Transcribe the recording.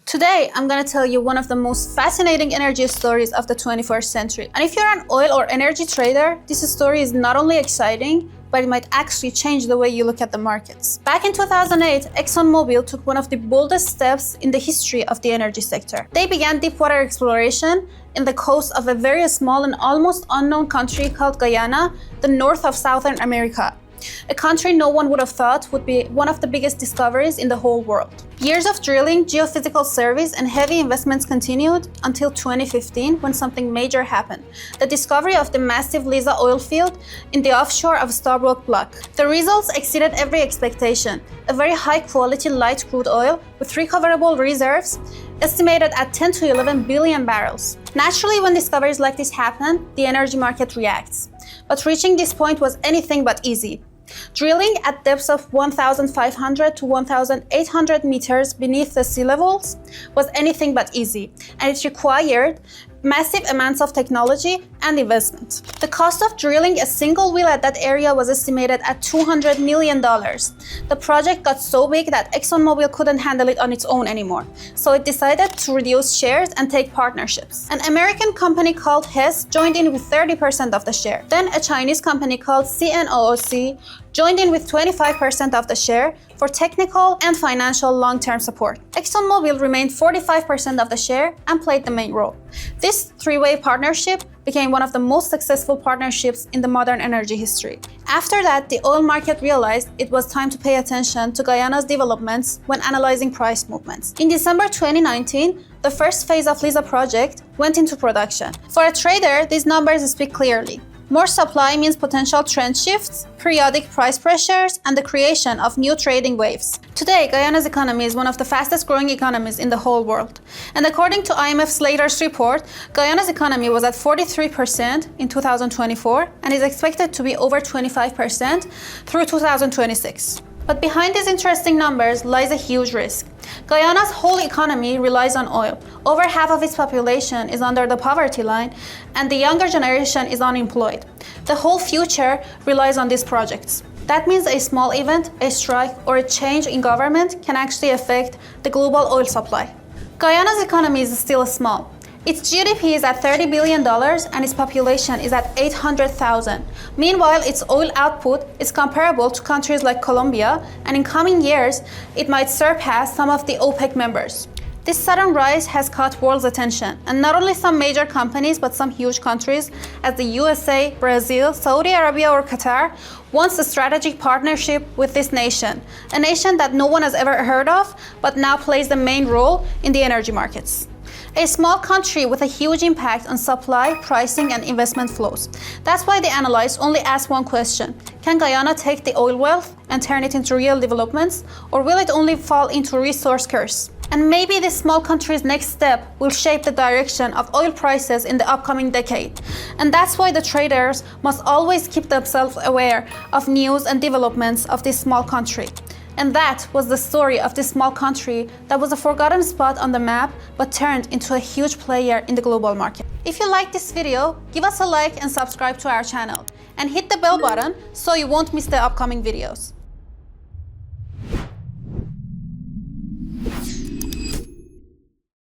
Today, I'm gonna tell you one of the most fascinating energy stories of the 21st century. And if you're an oil or energy trader, this story is not only exciting, but it might actually change the way you look at the markets. Back in 2008, ExxonMobil took one of the boldest steps in the history of the energy sector. They began deepwater exploration in the coast of a very small and almost unknown country called Guyana, the north of Southern America. A country no one would have thought would be one of the biggest discoveries in the whole world. Years of drilling, geophysical surveys, and heavy investments continued until 2015 when something major happened: the discovery of the massive Liza oil field in the offshore of Stabroek Block. The results exceeded every expectation: a very high-quality light crude oil with recoverable reserves estimated at 10 to 11 billion barrels. Naturally, when discoveries like this happen, the energy market reacts. But reaching this point was anything but easy. Drilling at depths of 1,500 to 1,800 meters beneath the sea levels was anything but easy, and it required massive amounts of technology and investment. The cost of drilling a single well at that area was estimated at $200 million. The project got so big that ExxonMobil couldn't handle it on its own anymore, so it decided to reduce shares and take partnerships. An American company called Hess joined in with 30% of the share. Then a Chinese company called CNOOC joined in with 25% of the share for technical and financial long-term support. ExxonMobil remained 45% of the share and played the main role. This three-way partnership became one of the most successful partnerships in the modern energy history. After that, the oil market realized it was time to pay attention to Guyana's developments when analyzing price movements. In December 2019, the first phase of Liza project went into production. For a trader, these numbers speak clearly. More supply means potential trend shifts, periodic price pressures, and the creation of new trading waves. Today, Guyana's economy is one of the fastest growing economies in the whole world. And according to IMF's latest report, Guyana's economy was at 43% in 2024 and is expected to be over 25% through 2026. But behind these interesting numbers lies a huge risk. Guyana's whole economy relies on oil. Over half of its population is under the poverty line, and the younger generation is unemployed. The whole future relies on these projects. That means a small event, a strike, or a change in government can actually affect the global oil supply. Guyana's economy is still small. Its GDP is at $30 billion and its population is at 800,000. Meanwhile, its oil output is comparable to countries like Colombia, and in coming years, it might surpass some of the OPEC members. This sudden rise has caught world's attention, and not only some major companies, but some huge countries as the USA, Brazil, Saudi Arabia, or Qatar wants a strategic partnership with this nation, a nation that no one has ever heard of, but now plays the main role in the energy markets. A small country with a huge impact on supply, pricing, and investment flows. That's why the analysts only ask one question: can Guyana take the oil wealth and turn it into real developments, or will it only fall into resource curse? And maybe this small country's next step will shape the direction of oil prices in the upcoming decade. And that's why the traders must always keep themselves aware of news and developments of this small country. And that was the story of this small country that was a forgotten spot on the map but turned into a huge player in the global market. If you like this video, give us a like and subscribe to our channel. And hit the bell button so you won't miss the upcoming videos.